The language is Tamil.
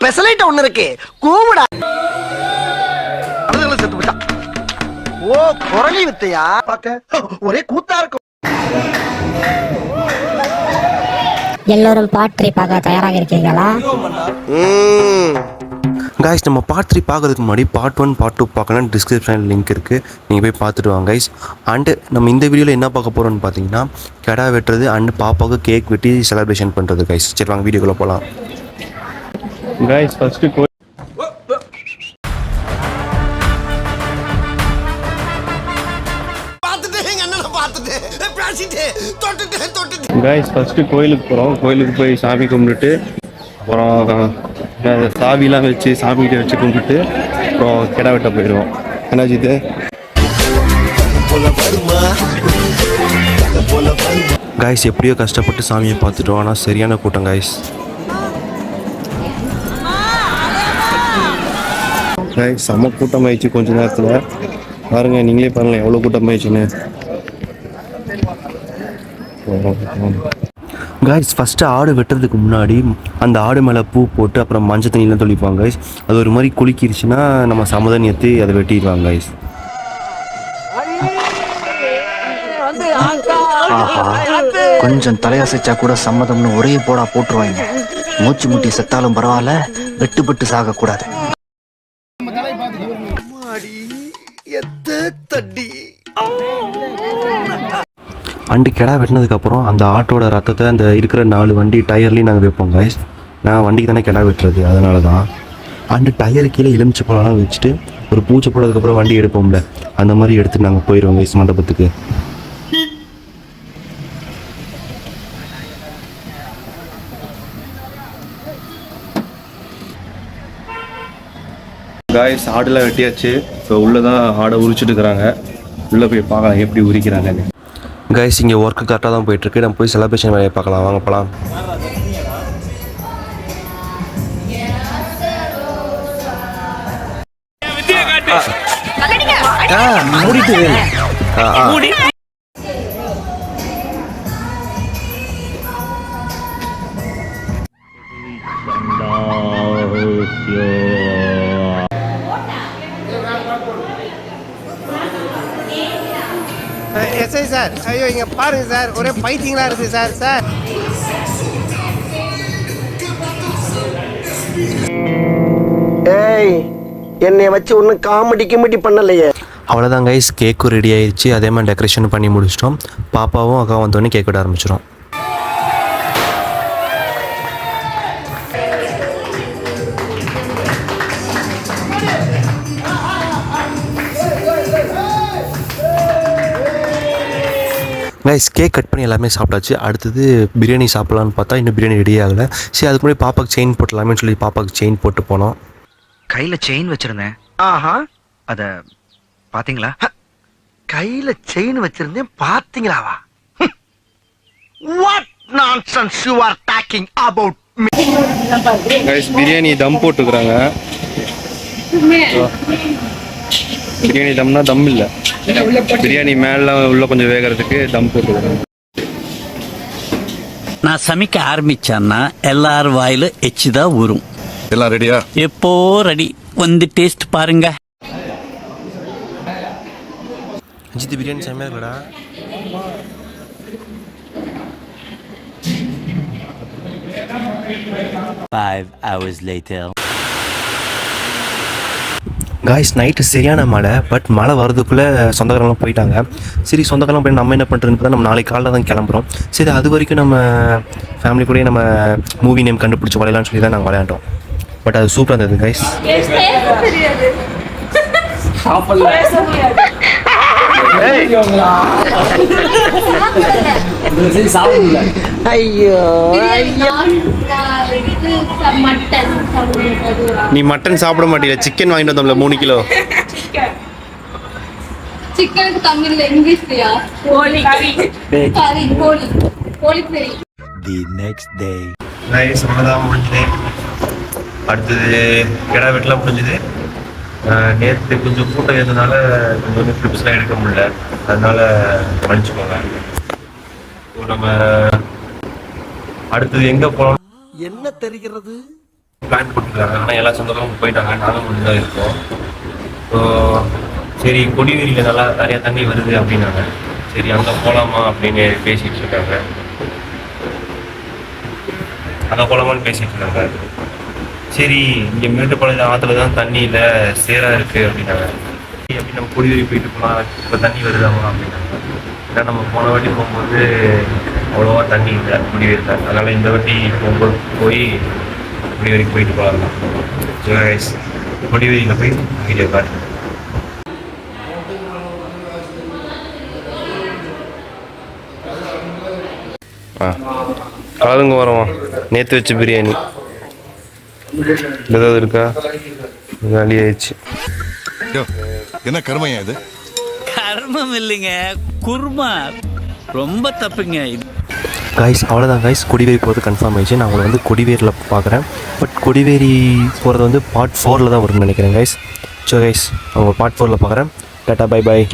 ஸ்பெஷலைட் ஒண்ணு இருக்கு கூவுடா. அழுதல செத்து போச்சா. ஓ குரலி வித்தையா பாக்க ஒரே கூத்தா இருக்கும். எல்லோரும் பார்ட் 3 பார்க்க தயாராக இருக்கீங்களா? கைஸ், நம்ம பார்ட் 3 பார்க்கறதுக்கு முன்னாடி பார்ட் 1 பார்ட் 2 பார்க்கணும். டிஸ்கிரிப்ஷனில் லிங்க் இருக்குது, நீங்கள் போய் பார்த்துட்டு வாங்க கைஸ். அண்டு நம்ம இந்த வீடியோவில் என்ன பார்க்க போகிறோம்னு பார்த்தீங்கன்னா, கிடா வெட்டுறது அண்டு பாப்பாவுக்கு கேக் வெட்டி செலிப்ரேஷன் பண்ணுறது கைஸ். சரி வாங்க வீடியோக்குள்ளே போகலாம் கைஸ். ஃபஸ்ட்டு கைஸ் ஃபஸ்ட்டு கோயிலுக்கு போகிறோம். கோயிலுக்கு போய் சாமி கும்பிட்டுட்டு அப்புறம் சாவிலாம் வச்சு சாமிகிட்ட வச்சு கும்பிட்டு அப்புறம் கிடா வெட்ட போயிடுவோம். என்னாச்சு இது கைஸ்? எப்படியோ கஷ்டப்பட்டு சாமியை பார்த்துட்டோம், ஆனால் சரியான கூட்டம் கைஸ். கைஸ் செம்ம கூட்டம் ஆயிடுச்சு கொஞ்ச நேரத்தில். பாருங்கள், நீங்களே பாருங்கள் எவ்வளோ கூட்டம் ஆயிடுச்சுன்னு. கைஸ் ஃபஸ்ட்டு ஆடு வெட்டுறதுக்கு முன்னாடி அந்த ஆடு மேலே பூ போட்டு அப்புறம் மஞ்சள் தண்ணியெலாம் தொளிப்பாங்க கைஸ். அது ஒரு மாதிரி குளிக்கிருச்சுன்னா நம்ம சமதம் ஏற்றி அதை வெட்டிடுவாங்க கைஸ். கொஞ்சம் தலையசைச்சா கூட சம்மதம்னு ஒரே போடா போட்டுருவாங்க. மூச்சு முட்டி செத்தாலும் பரவாயில்ல, வெட்டு பட்டு சாக கூடாது. அண்டு கிடா வெட்டினதுக்கப்புறம் அந்த ஆட்டோட ரத்தத்தை அந்த இருக்கிற 4 வண்டி டயர்லேயும் நாங்கள் வைப்போம் கைஸ். நான் வண்டிக்கு தானே கிடா வெட்டுறது, அதனால தான். அண்டு டயர் கீழே எலுமிச்சை பழம்லாம் வச்சுட்டு ஒரு பூச்சை போடுறதுக்கப்புறம் வண்டி எடுப்போம்ல, அந்த மாதிரி எடுத்து நாங்கள் போயிடுவோம் கைஸ் மண்டபத்துக்கு. கைஸ் ஆடுலாம் வெட்டியாச்சு. இப்போ உள்ளே தான் ஆடை உரிச்சிட்டு இருக்கிறாங்க. உள்ளே போய் பார்க்கலாம் எப்படி உரிக்கிறாங்க கைஸ். இங்கே ஒர்க்கு கரெக்டாக தான் போயிட்டுருக்கு. நம்ம போய் செலிப்ரேஷன் வேலையை பார்க்கலாம், வாங்க போகலாம். எஸ்ஐ சார், ஐயோ இங்க பாருங்க சார், ஒரே பைத்தியங்களா இருக்கு சார். சார் ஏய், என்னை வச்சு ஒன்றும் காமெடி கிமெடி பண்ணலையே. அவ்வளோதான் கைஸ், கேக்கும் ரெடி ஆயிடுச்சு. அதே மாதிரி டெக்கரேஷன் பண்ணி முடிச்சிட்டோம். பாப்பாவும் அக்கா வந்தோடனே கேக் விட ஆரம்பிச்சிடும். கைஸ் கேக் கட் பண்ணி எல்லாமே சாப்பிட்டாச்சு. அடுத்தது பிரியாணி சாப்பிட்லான்னு பார்த்தா இன்னும் பிரியாணி ரெடி ஆகலை. சரி அதுக்கு முன்னாடி பாப்பாவுக்கு செயின் போட்டலாமே சொல்லி பாப்பாவுக்கு செயின் போட்டு போனோம். கையில செயின் வச்சிருந்தேன். ஆஹா, அத பாத்தீங்களா? கையில செயின் வச்சிருந்தேன் பாத்தீங்களாவா? What nonsense you are talking about me? Guys biryani dum போட்டுக்கிறாங்க. பிரியாணி தம்னா தம் இல்லை, பிரியாணி மேல உள்ள கொஞ்சம் வேகிறதுக்கு தம் போட்டுக்கிறாங்க. நான் சமைக்க ஆரம்பிச்சேன்னா எல்லார் வாயில எச்சுதான் ஊறும். எல்லாம் ரெடியா? எப்போ ரெடி, வந்து டேஸ்ட் பாருங்க. அஜித் பிரியாணி செம்மையா இருக்குடா. காய்ஸ் நைட்டு சரியான மழை. பட் மழை வரதுக்குள்ளே சொந்தக்காரங்களாம் போயிட்டாங்க. சரி சொந்தக்காரங்களாம் போய் நம்ம என்ன பண்ணுறதுன்னு பார்த்தா நம்ம நாளைக்கு காலையில் தான் கிளம்புறோம். சரி அது வரைக்கும் நம்ம ஃபேமிலி கூடயே நம்ம மூவி நேம் கண்டுபிடிச்சி விளையாடலான்னு சொல்லி தான் நாங்கள் விளையாண்டோம். பட் அது சூப்பராக இருந்தது கைஸ். ஐயோ நீ மட்டன் சாப்பிட மாட்டீங்க, சிக்கன் வாங்கிட்டு வந்தோம்ல 3 கிலோ. சிக்கனுக்கு தமிழ்ல இங்கிலீஷ்லயா? கோழி கறி. கறி கோழி. கோழி கறி. The next day. கைஸ் அவ்வளோதான் முடிஞ்சது. அடுத்தது கிடா வெட்டலாம் முடிஞ்சது. நேற்று கொஞ்சம் கூட்டம் இருந்ததுனால கொஞ்சம் கிளிப்ஸ்லாம் எடுக்க முடியல, அதனால மன்னிச்சுக்கோங்க. நம்ம அடுத்தது எங்கே போகலாம்? என்ன தெரிகிறது? பிளான் போட்டுருக்காங்க. ஆனால் எல்லா சொந்தக்காரங்களும் போயிட்டாங்க, நாங்கள் மட்டும் தான் இருக்கோம். ஸோ சரி கொடிவேரியில் நல்லா நிறையா தண்ணி வருது அப்படின்னாங்க. சரி அங்கே போகலாமா அப்படின்னு பேசிகிட்டு இருக்காங்க. அங்கே போகலாமான்னு பேசிகிட்டு இருக்காங்க. சரி இங்கே மேட்டுப்பாளையம் ஆற்றுல தான் தண்ணி இல்லை, சேராக இருக்குது அப்படின்னாங்க. அப்படி நம்ம கொடிவேரி போயிட்டு போகலாம், இப்போ தண்ணி வருதாமா அப்படின்னாங்க. ஏன்னா நம்ம போன வாட்டி போகும்போது அவ்வளோவா தண்ணி இல்லை கொடிவேரியில், அதனால் இந்த வாட்டி போகும்போது போய் கொடிவேரிக்கு போயிட்டு போகலாம். ஸோ கொடிவேரியில் போய் வீடியோ காட்டுறேன். காலுங்க வரோம். நேற்று வச்ச பிரியாணி ஏதாவது இருக்கா? காலி ஆயிடுச்சு. என்ன கருமையா இது? கர்மம் இல்லைங்க, குருமா. ரொம்ப தப்புங்க இது. கைஸ் அவ்வளோதான் கைஸ், கொடிவேரி போகிறது கன்ஃபார்ம் ஆயிடுச்சு. நான் உங்களை வந்து கொடிவேரியில் பார்க்குறேன். பட் கொடிவேரி போகிறது வந்து பார்ட் 4 தான் வரும்னு நினைக்கிறேன் கைஸ். ஸோ கைஸ் அவங்க பார்ட் 4 பார்க்குறேன். Tata bye bye.